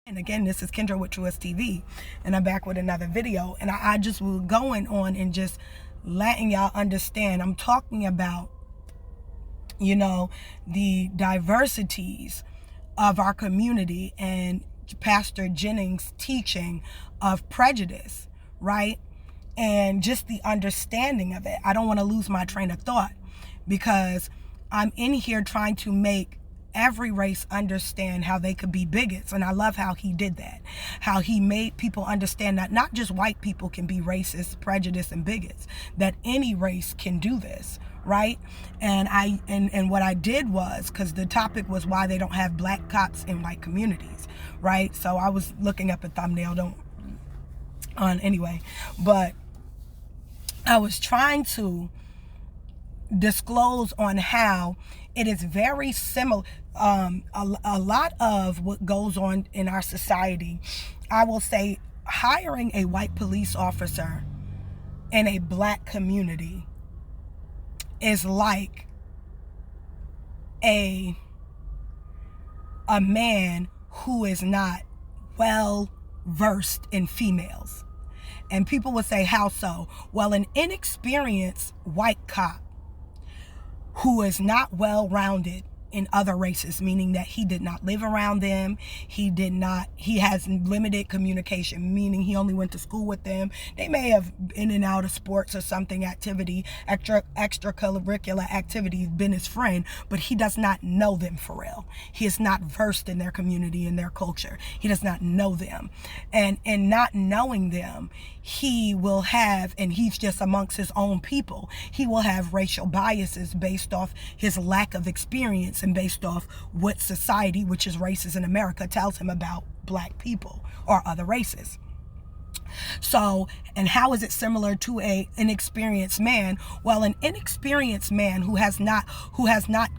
And again, this is Kendra with Truist TV, and I'm back with another video. And I just was going on and just letting y'all understand. I'm talking about, the diversities of our community and Pastor Jennings' teaching of prejudice, right? And just the understanding of it. I don't want to lose my train of thought because I'm in here trying to make every race understand how they could be bigots. And I love how he did that, how he made people understand that not just white people can be racist, prejudiced, and bigots, that any race can do this, right? And what I did was, because the topic was why they don't have black cops in white communities, right? So I was looking up a thumbnail, anyway, but I was trying to disclose on how it is very similar. A lot of what goes on in our society, I will say, hiring a white police officer in a black community is like a man who is not well versed in females. And people would say, how so? Well, an inexperienced white cop who is not well-rounded in other races, meaning that he did not live around them, he has limited communication, meaning he only went to school with them. They may have in and out of sports or something, extracurricular activities, been his friend, but he does not know them for real. He is not versed in their community and their culture. He does not know them. And in not knowing them, he will have, and he's just amongst his own people, he will have racial biases based off his lack of experience and based off what society, which is racist in America, tells him about black people or other races. So, and how is it similar to an inexperienced man? Well, an inexperienced man who has not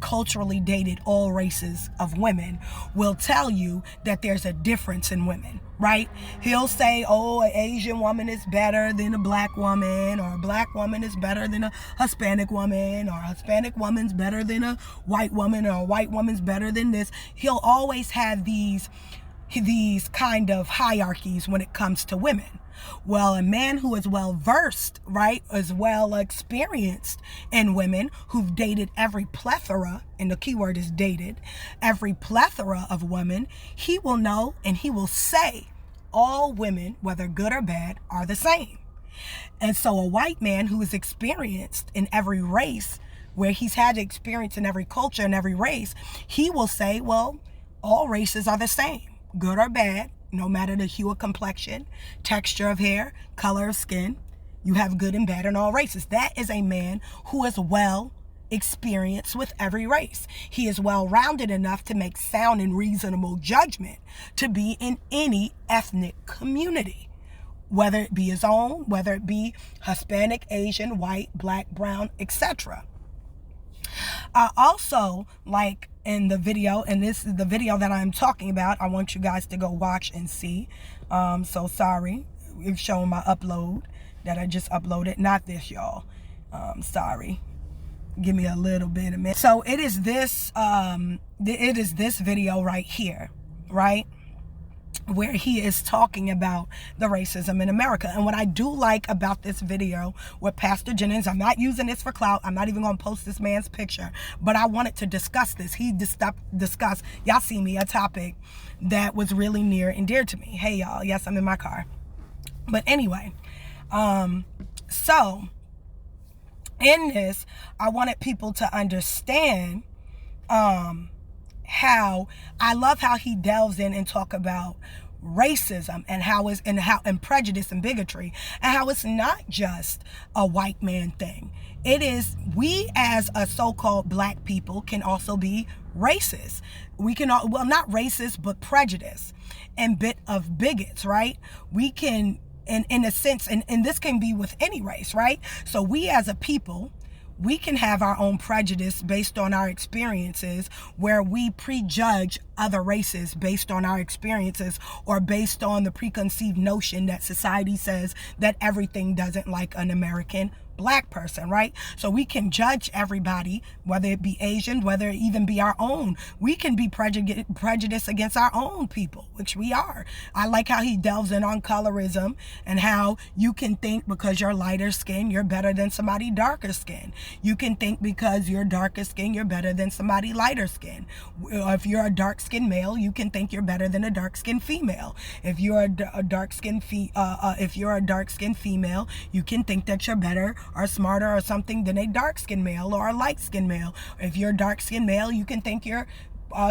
culturally dated all races of women will tell you that there's a difference in women, right? He'll say, oh, an Asian woman is better than a black woman, or a black woman is better than a Hispanic woman, or a Hispanic woman's better than a white woman, or a white woman's better than this. He'll always have these kind of hierarchies when it comes to women. Well, a man who is well versed, right, is well experienced in women, who've dated every plethora, and the key word is dated, every plethora of women, he will know and he will say all women, whether good or bad, are the same. And so a white man who is experienced in every race, where he's had experience in every culture and every race, he will say, well, all races are the same, good or bad. No matter the hue of complexion, texture of hair, color of skin, you have good and bad in all races. That is a man who is well experienced with every race. He is well-rounded enough to make sound and reasonable judgment to be in any ethnic community, whether it be his own, whether it be Hispanic, Asian, white, black, brown, etc. Also, like in the video, and this is the video that I'm talking about, I want you guys to go watch and see. So sorry, it's showing my upload that I just uploaded. Not this, y'all. Sorry. Give me a little bit of minute. So it is this video right here, right? Where he is talking about the racism in America. And what I do like about this video with Pastor Jennings, I'm not using this for clout. I'm not even going to post this man's picture, but I wanted to discuss this. He discussed, y'all see me, a topic that was really near and dear to me. Hey, y'all. Yes, I'm in my car. But anyway, so in this, I wanted people to understand how I love how he delves in and talk about racism and prejudice and bigotry, and how it's not just a white man thing. It is, we as a so-called black people can also be racist. We can, well, not racist, but prejudice and bit of bigots, right? We can, in a sense, and this can be with any race, right? So we as a people, we can have our own prejudice based on our experiences, where we prejudge other races based on our experiences, or based on the preconceived notion that society says that everything doesn't like an American black person, right? So we can judge everybody, whether it be Asian, whether it even be our own. We can be prejudiced against our own people, which we are. I like how he delves in on colorism and how you can think because you're lighter skin, you're better than somebody darker skin. You can think because you're darker skin, you're better than somebody lighter skin. If you're a dark skinned male, you can think you're better than a dark skinned female. If you're a dark skinned female, you can think that you're better or smarter or something than a dark skinned male or a light skinned male. If you're a dark skinned male, you can think you're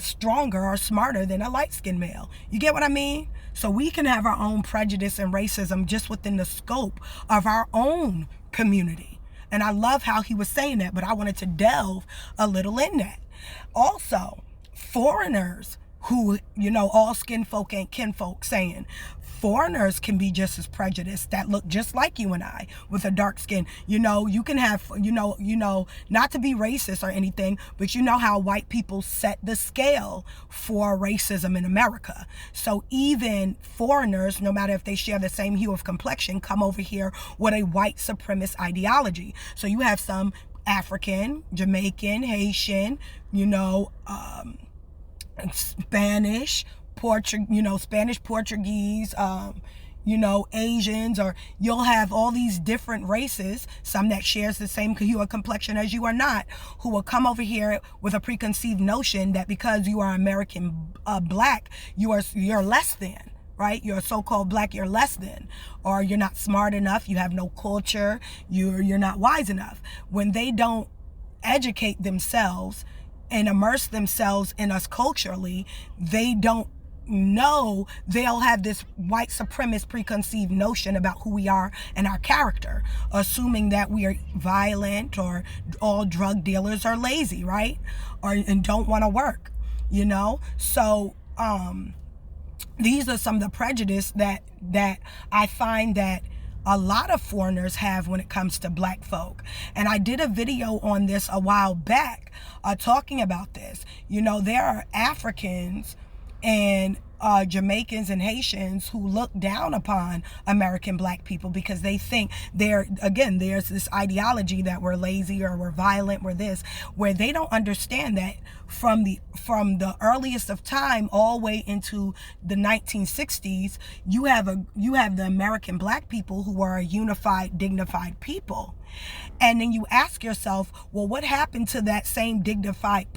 stronger or smarter than a light skinned male. You get what I mean? So we can have our own prejudice and racism just within the scope of our own community. And I love how he was saying that, but I wanted to delve a little in that. Also, foreigners who, all skin folk ain't kinfolk saying, foreigners can be just as prejudiced that look just like you and I with a dark skin. You can have, not to be racist or anything, but you know how white people set the scale for racism in America. So even foreigners, no matter if they share the same hue of complexion, come over here with a white supremacist ideology. So you have some African, Jamaican, Haitian, Spanish, Portuguese, Asians, or you'll have all these different races, some that shares the same hue of complexion as you or not, who will come over here with a preconceived notion that because you are American black, you're less than. Right? You're so-called black, you're less than, or you're not smart enough, you have no culture, you're not wise enough. When they don't educate themselves and immerse themselves in us culturally, they don't know, they'll have this white supremacist preconceived notion about who we are and our character, assuming that we are violent or all drug dealers are lazy, right? And don't want to work, So, these are some of the prejudice that I find that a lot of foreigners have when it comes to black folk. And I did a video on this a while back talking about this. There are Africans and Jamaicans and Haitians who look down upon American black people because they think there's this ideology that we're lazy or we're violent, we're this, where they don't understand that from the earliest of time all the way into the 1960s, you have the American black people who are a unified, dignified people. And then you ask yourself, well, what happened to that same dignified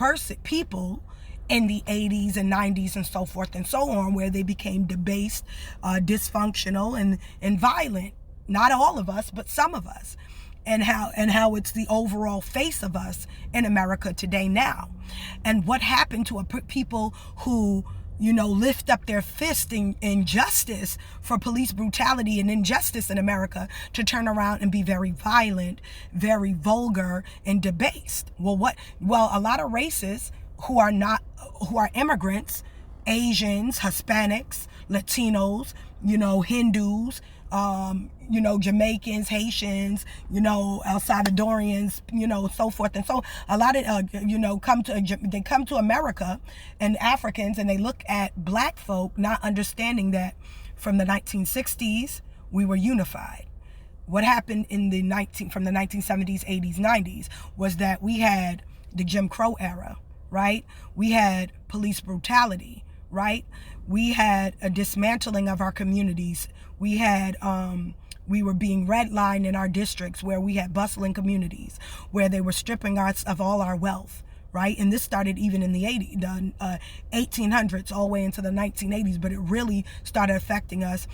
people in the 80s and 90s and so forth and so on, where they became debased, dysfunctional, and violent? Not all of us, but some of us. And how it's the overall face of us in America today now. And what happened to people who, lift up their fist in justice for police brutality and injustice in America to turn around and be very violent, very vulgar, and debased? Well, a lot of races who are immigrants, Asians, Hispanics, Latinos, Hindus, Jamaicans, Haitians, El Salvadorians, so forth and so. A lot of come to America, and Africans, and they look at black folk, not understanding that from the 1960s we were unified. What happened from the 1970s, 80s, 90s was that we had the Jim Crow era. Right? We had police brutality, right? We had a dismantling of our communities. We had, we were being redlined in our districts where we had bustling communities, where they were stripping us of all our wealth, right? And this started even in the 1800s all the way into the 1980s, but it really started affecting us.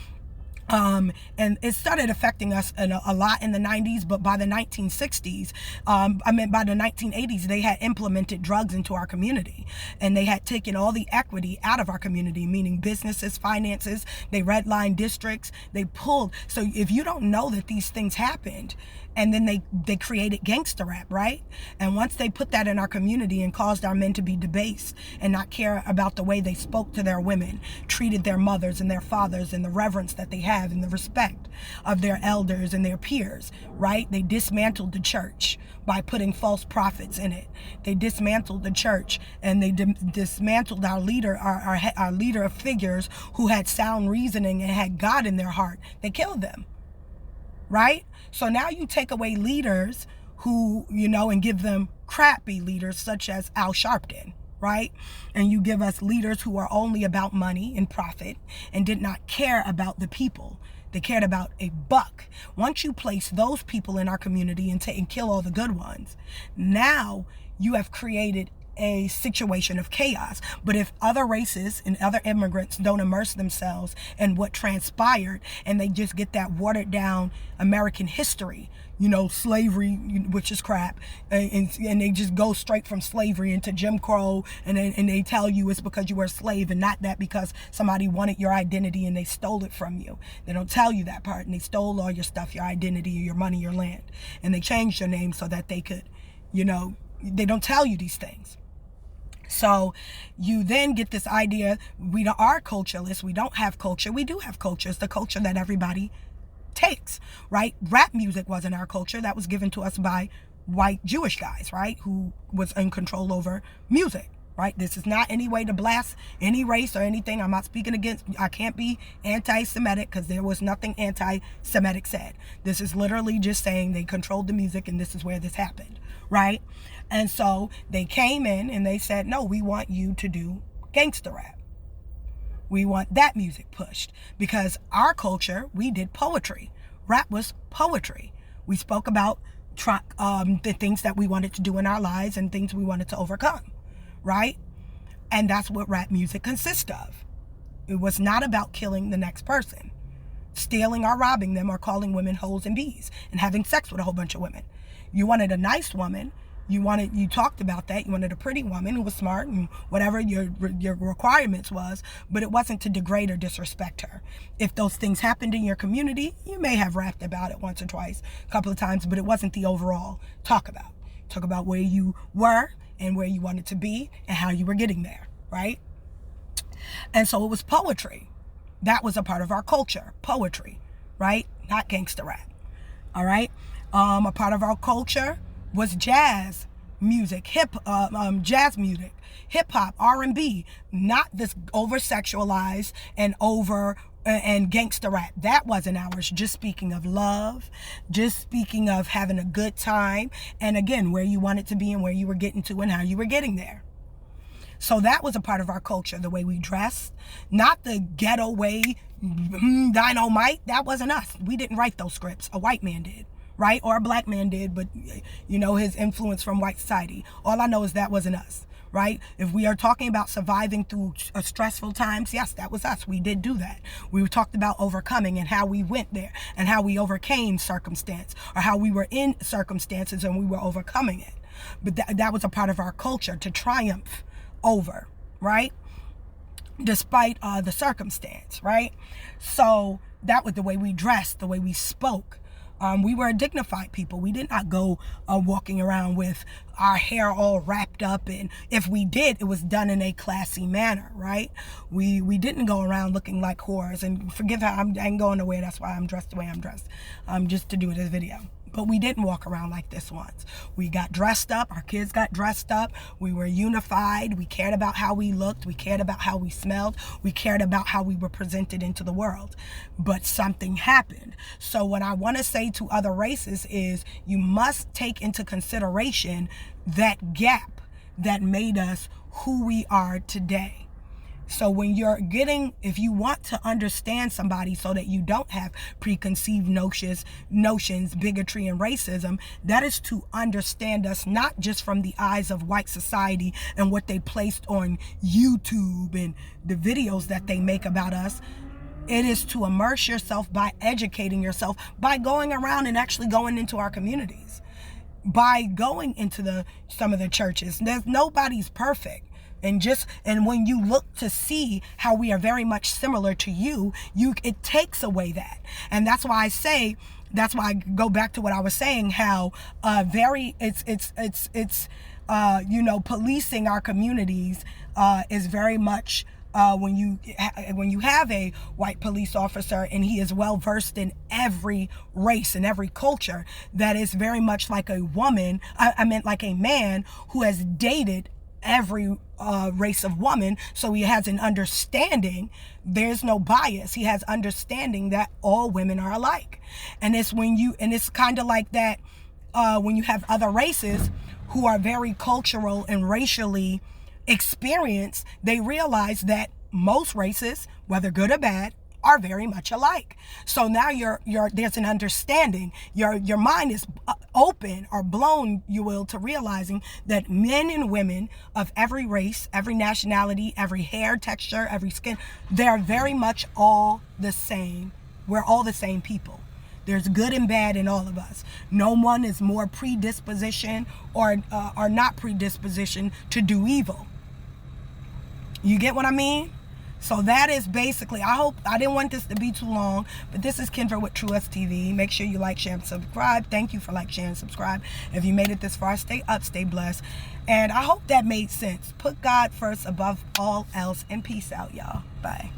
And it started affecting us a lot in the 90s, but by the 1960s, by the 1980s, they had implemented drugs into our community, and they had taken all the equity out of our community, meaning businesses, finances. They redlined districts, they pulled. So if you don't know that these things happened, and then they created gangster rap, right? And once they put that in our community and caused our men to be debased and not care about the way they spoke to their women, treated their mothers and their fathers, and the reverence that they have and the respect of their elders and their peers, right? They dismantled the church by putting false prophets in it. They dismantled the church, and they dismantled our leader, our leader of figures who had sound reasoning and had God in their heart. They killed them. right? So now you take away leaders who, and give them crappy leaders such as Al Sharpton, right? And you give us leaders who are only about money and profit and did not care about the people. They cared about a buck. Once you place those people in our community and kill all the good ones, now you have created a situation of chaos. But if other races and other immigrants don't immerse themselves in what transpired and they just get that watered down American history, slavery, which is crap, and they just go straight from slavery into Jim Crow, and they tell you it's because you were a slave and not that because somebody wanted your identity and they stole it from you. They don't tell you that part, and they stole all your stuff, your identity, your money, your land, and they changed your name so that they could, they don't tell you these things. So you then get this idea, we are cultureless, we don't have culture. We do have culture. It's the culture that everybody takes, right? Rap music wasn't our culture. That was given to us by white Jewish guys, right? Who was in control over music, right? This is not any way to blast any race or anything. I'm not speaking against, I can't be anti-Semitic because there was nothing anti-Semitic said. This is literally just saying they controlled the music and this is where this happened, right? And so they came in and they said, no, we want you to do gangster rap. We want that music pushed because our culture, we did poetry. Rap was poetry. We spoke about the things that we wanted to do in our lives and things we wanted to overcome, right? And that's what rap music consists of. It was not about killing the next person, stealing or robbing them, or calling women hoes and bees and having sex with a whole bunch of women. You wanted a nice woman. You talked about that. You wanted a pretty woman who was smart and whatever your requirements was, but it wasn't to degrade or disrespect her. If those things happened in your community, you may have rapped about it once or twice, a couple of times, but it wasn't the overall talk about. Talk about where you were and where you wanted to be and how you were getting there, right? And so it was poetry. That was a part of our culture, poetry, right? Not gangster rap, all right? A part of our culture was jazz music, jazz music, hip hop, R&B, not this over sexualized and gangster rap. That wasn't ours. Just speaking of love, just speaking of having a good time, and again, where you wanted to be and where you were getting to and how you were getting there. So that was a part of our culture, the way we dressed, not the ghetto way, dynamite. That wasn't us. We didn't write those scripts. A white man did. Right? Or a black man did, but his influence from white society. All I know is that wasn't us, right? If we are talking about surviving through stressful times, yes, that was us. We did do that. We talked about overcoming and how we went there and how we overcame circumstance, or how we were in circumstances and we were overcoming it. But that was a part of our culture, to triumph over, right? Despite the circumstance, right? So that was the way we dressed, the way we spoke. We were a dignified people. We did not go walking around with our hair all wrapped up, and if we did, it was done in a classy manner, right? We didn't go around looking like whores. And forgive how I ain't going nowhere. That's why I'm dressed the way I'm dressed, just to do this video. But we didn't walk around like this once. We got dressed up. Our kids got dressed up. We were unified. We cared about how we looked. We cared about how we smelled. We cared about how we were presented into the world. But something happened. So what I want to say to other races is you must take into consideration that gap that made us who we are today. So if you want to understand somebody so that you don't have preconceived notions, bigotry, and racism, that is to understand us not just from the eyes of white society and what they placed on YouTube and the videos that they make about us. It is to immerse yourself by educating yourself, by going around and actually going into our communities, by going into some of the churches. Nobody's perfect. And when you look to see how we are very much similar to you, it takes away that. And that's why I go back to what I was saying, how policing our communities is very much when you have a white police officer and he is well versed in every race and every culture, that is very much like a woman, like a man who has dated every race of woman, so he has an understanding. There's no bias. He has understanding that all women are alike. And it's it's kind of like that when you have other races who are very cultural and racially experienced, they realize that most races, whether good or bad, are very much alike. So now there's an understanding. Your mind is open or blown, you will, to realizing that men and women of every race, every nationality, every hair texture, every skin, they're very much all the same. We're all the same people. There's good and bad in all of us. No one is more predisposition or not predisposition to do evil. You get what I mean? So that is basically, I didn't want this to be too long, but this is Kendra with Truest TV. Make sure you like, share, and subscribe. Thank you for like, share, and subscribe. If you made it this far, stay up, stay blessed. And I hope that made sense. Put God first above all else, and peace out, y'all. Bye.